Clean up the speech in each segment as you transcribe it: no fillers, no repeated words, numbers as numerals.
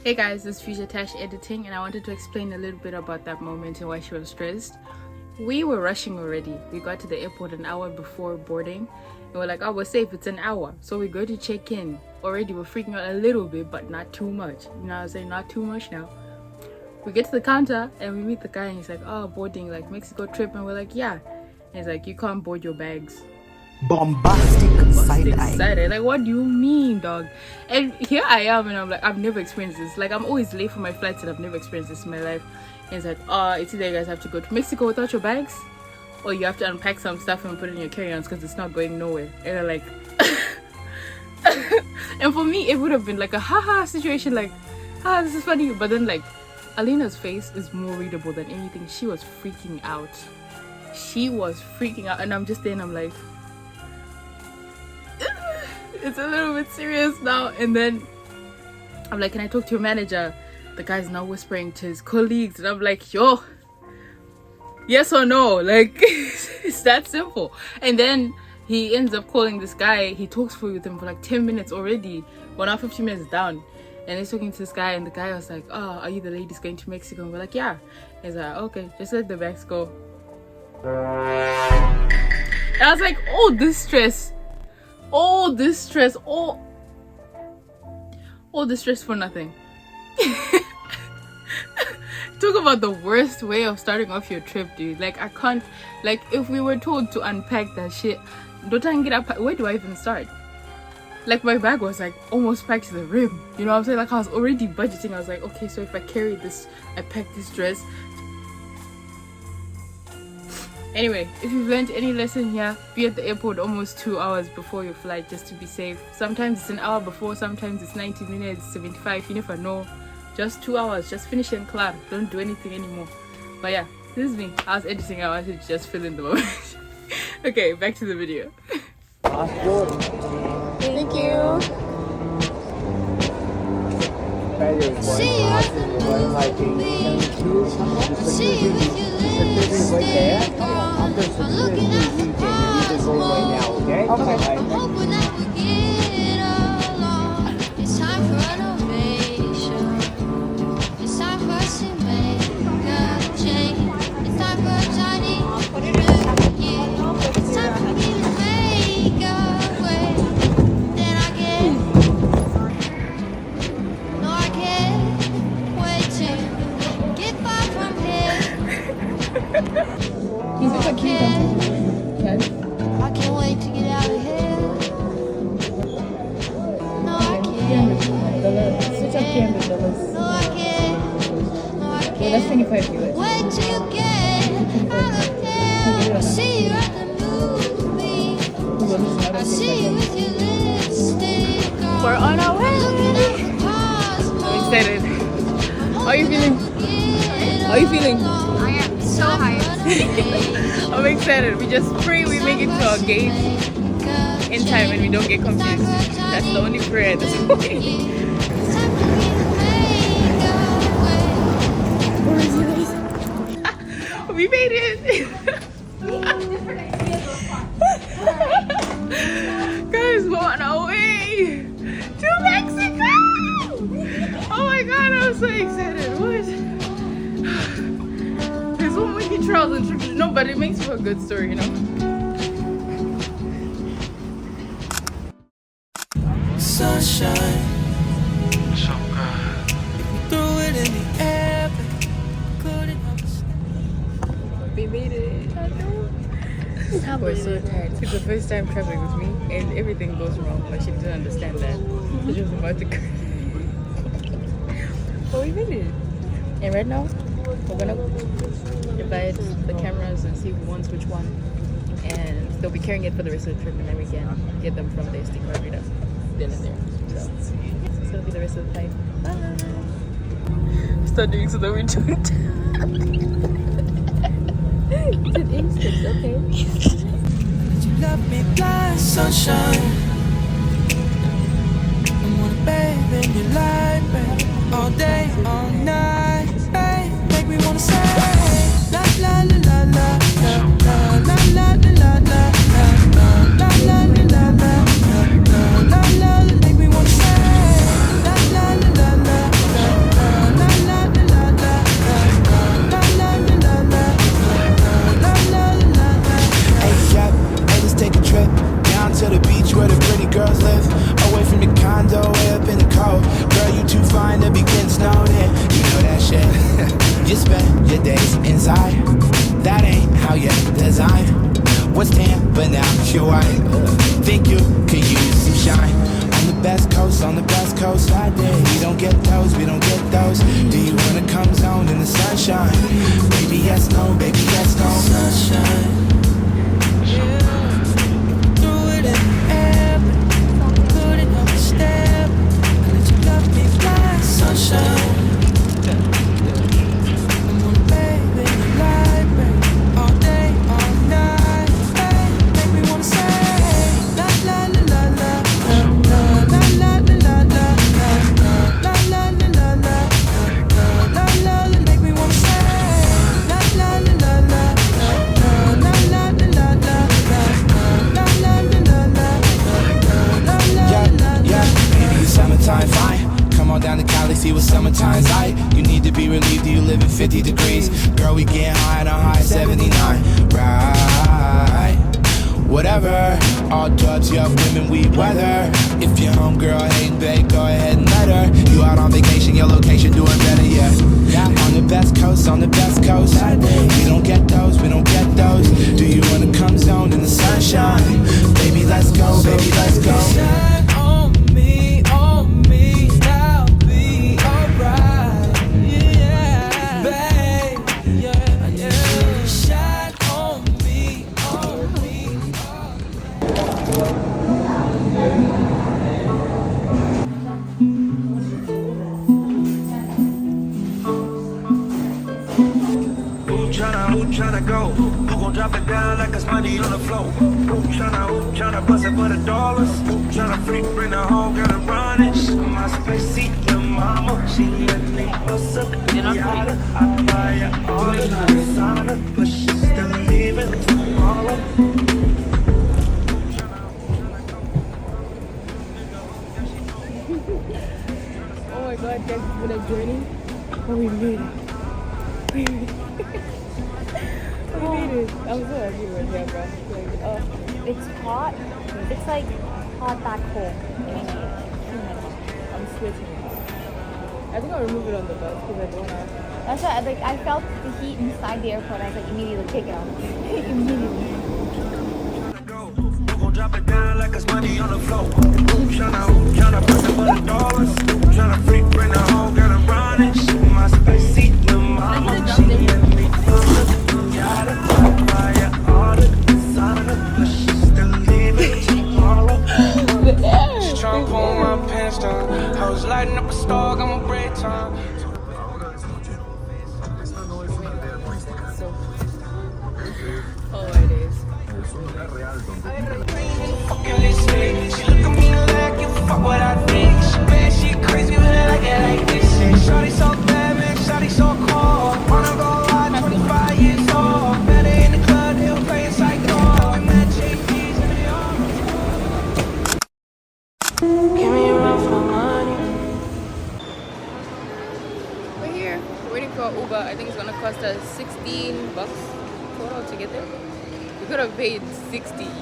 Hey guys, this is Future Tash editing, and I wanted to explain a little bit about that moment and why she was stressed. We were rushing already. We got to the airport an hour before boarding, and we're like, oh, we're safe, it's an hour. So we go to check in. Already we're freaking out a little bit, but not too much. You know what I'm saying? Not too much now. We get to the counter and we meet the guy, and he's like, oh, boarding, like Mexico trip. And we're like, yeah. And he's like, you can't board your bags. Bombastic side-eye. Like, what do you mean, dog? And here I am, and I'm like, I've never experienced this. Like, I'm always late for my flights, and I've never experienced this in my life. And it's like, it's either you guys have to go to Mexico without your bags, or you have to unpack some stuff and put it in your carry-ons because it's not going nowhere. And they're like, and for me, it would have been like a haha situation, like, this is funny. But then, like, Alina's face is more readable than anything. She was freaking out. And I'm just there, and I'm like, it's a little bit serious now. And then I'm like, can I talk to your manager? The guy's now whispering to his colleagues, and I'm like, yo, yes or no? Like, it's that simple. And then he ends up calling this guy. He talks with him for like 10 minutes already. We're now 15 minutes down, and he's talking to this guy, and the guy was like, oh, are you the ladies going to Mexico? And we're like, yeah. He's like, okay, just let the bags go. And I was like, all this stress for nothing. Talk about the worst way of starting off your trip, dude. Like, I can't, like, if we were told to unpack that shit, don't I get up, where do I even start? Like, my bag was like almost packed to the rim, you know what I'm saying? Like, I was already budgeting. I was like, okay, so if I carry this, I pack this dress. Anyway, if you've learned any lesson here, be at the airport almost 2 hours before your flight just to be safe. Sometimes it's an hour before, sometimes it's 90 minutes, 75, you never know. Just 2 hours, just finish and clap. Don't do anything anymore. But yeah, this is me. I was editing, I wanted to just fill in the moment. Okay, back to the video. Thank you. I can't wait to get out of here. No, I can't. Switch up $300. No, I can't. No, I can't. That's 25 US. Wait till you get out of here. I see you at the movie. I see you with your lipstick on. We're on our way. Looking at the cars. I'm excited. How are you feeling? How are you feeling? I am so hyped. I'm excited. We just pray we make it to our gate in time and we don't get confused. That's the only prayer at this point. We made it! Guys, we're on our way to Mexico! Oh my god, I'm so excited. What? There's so many trials and tribulations. No, but it makes for a good story, you know? Sunshine, so good. Threw it in the air, but couldn't understand. We made it. I know. We're so tired. It's the first time traveling with me, and everything goes wrong. Like, she didn't understand that. So she was about to cry. But we made it. And right now, we're gonna divide the cameras and see who wants which one. And they'll be carrying it for the rest of the trip, and then we can get them from the SD card reader then and there. So it's gonna be the rest of the flight. Bye. Start doing so that we don't. It's an instinct, okay? You love me blind, sunshine. I wanna bathe in your light, babe, all day, all night, babe. Make me wanna say la la la la la la la la la la la la la la la la la la. Make me wanna say la la la la la. your white. Think you could use some shine. On the best coast, I did. We don't get those, we don't get those. Do you wanna come zone in the sunshine? Baby, yes, no, baby, yes, no. Sunshine. Do it in the air, put it on the step. I let you love me fly, sunshine. I'm gonna bathe in the light, babe, all day, all night, babe. Make me wanna say la la la la la la la la la la la la la la la la la la la. Make me wanna say la la la la la la la la la la la la la la la la. Yeah, baby, it's summertime, fine. Come on down to Cali, see what summertime's like. You need to be relieved, you live in 50 degrees. Girl, we getting high at a high 79. Right, whatever. All drugs, young women, we weather. If your homegirl hating, babe, go ahead and let her. You out on vacation, your location doing better, yeah. On the best coast, we don't get those, we don't get those. Do you wanna come zone in the sunshine? Baby, let's go, baby, let's go. Shine on me, now be alright, yeah, babe, yeah. Shine on me, Who tryna go? Who gon' drop it down like it's money on the floor? Who tryna bust it for the dollars? Who tryna freak, bring the whole girl and run it? My space seat, your mama, she let me bust up the yada. I buy her all the designer, but she still leaving tomorrow. Oh my god, guys, it's been a journey. Oh, we made it. We made it. We made it. I'm so happy we're here, bro. Like, oh, It's hot. It's like hot back home in India. I'm sweating. I think I'll remove it on the bus because I don't have. That's why I felt the heat inside the airport. I was like immediately take it off. Immediately. Who gon' drop it down like it's money on the floor? Who tryna bust it for the dollars? Who tryna freak, bring the whole girl and run it? My space seat, your mama, she let me bust up the yada. I buy her all the designer, but she still leaving tomorrow. She tryna pull my pants down. I was lighting up a star, got my break time. Oh, it is. She look at me like you fuck what I think. She bad, she crazy, but I like it like this. Shawty so bad, man, shawty so cold. Wanna go out, 25 years old. Better in the club, they'll play it psycho. I'm at JP's and they all. Give me a run for money. We're here. We're waiting for Uber. I think it's gonna cost us $16 total to get there. We could have paid $60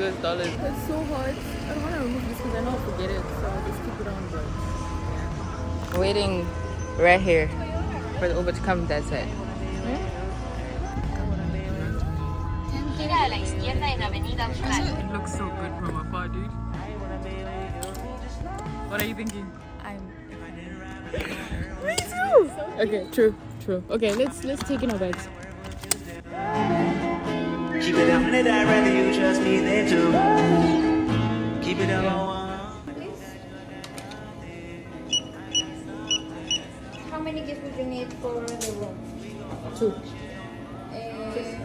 US. It's so hot. I don't want to remove this because I know I'll forget it. So I'll just keep it on. But yeah. Waiting right here for the Uber to come that side. Gira a la izquierda en Avenida Austral. It looks so good from afar, dude. What are you thinking? Me too. Okay, true. Okay, let's take in our bags. Keep it up, and I'd rather you trust me than to keep it up on. How many gifts would you need for the room? 2. Okay.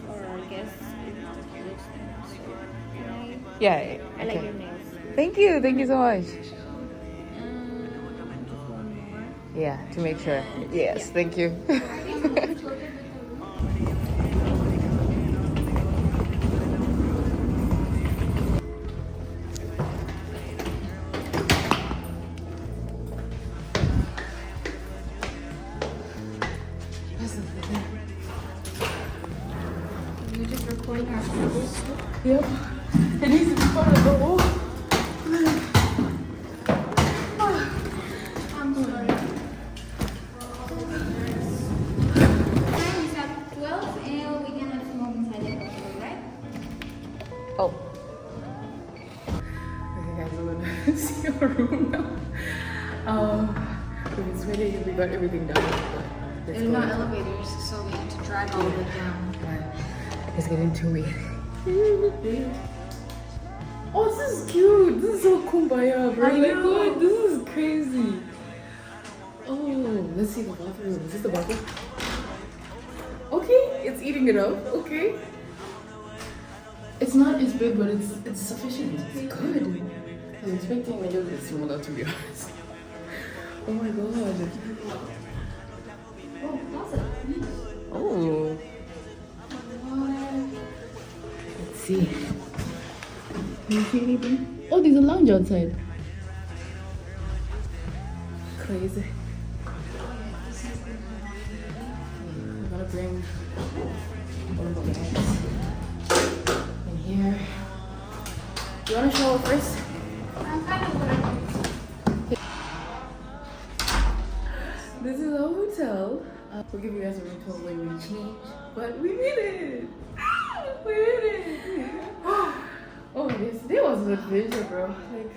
Or I guess. Yeah. I like your nails. Thank you so much. Yeah, to make sure. Yes, thank you. You're just recording our struggles. Yep. It needs to be part of the wall. Time is at 12. our room now. We've been sweating, we got everything done. There's no elevators, so we had to drive all the way down. It's getting too weird. Oh, this is cute. This is so kumbaya, bro. I Like, know. what? This is crazy. Oh, let's see the bathroom. Is this the bathroom? Okay, it's eating it up. Okay. It's not as big, but it's sufficient. It's good. I was expecting a little bit smaller, to be honest. Oh my god. Oh, closet. Oh. Let's see. Can you see anything? Oh, there's a lounge outside. Crazy. I'm gonna bring one of the bags in here. Do you wanna shower first? I'm kind of whatever. This is a hotel. We'll give you guys a room tour when we change, but we made it! We made it! Oh, yesterday was an adventure, bro. Like,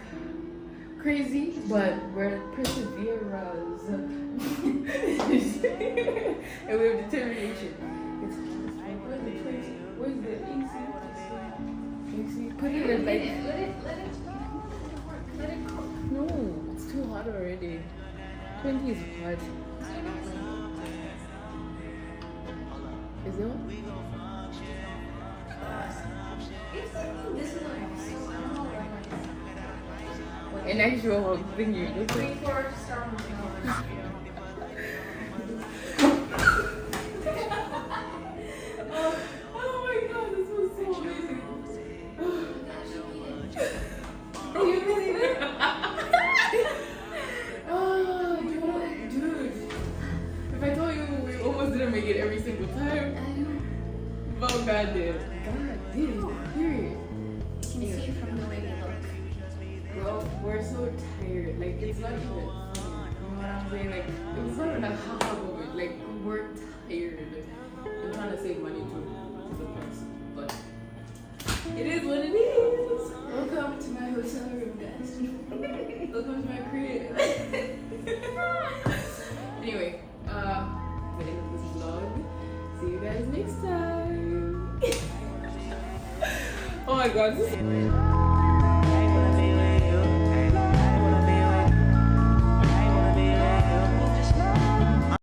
crazy, but we're perseverers. And we have determination. Where's the place? Where's the AC? Put it in like. Let it cook. No, it's too hot already. 20 is hot. Is it what? This is so I don't know where An actual thing you look like. 3-4-star hotel. Oh my god, this was so amazing. Oh, dude. If I told you we almost didn't make it every single time. Oh god did. God did. Period. You can see it from the way they look. Bro, we're so tired. Like, it's not even funny. You know what I'm saying? Like, it was not even a haha moment. Like, we're tired. I'm trying to save money too. To the price. But it is what it is. Welcome to my hotel room, guys. Welcome to my crib. Anyway, the end of this vlog. See you guys next time. Oh my god.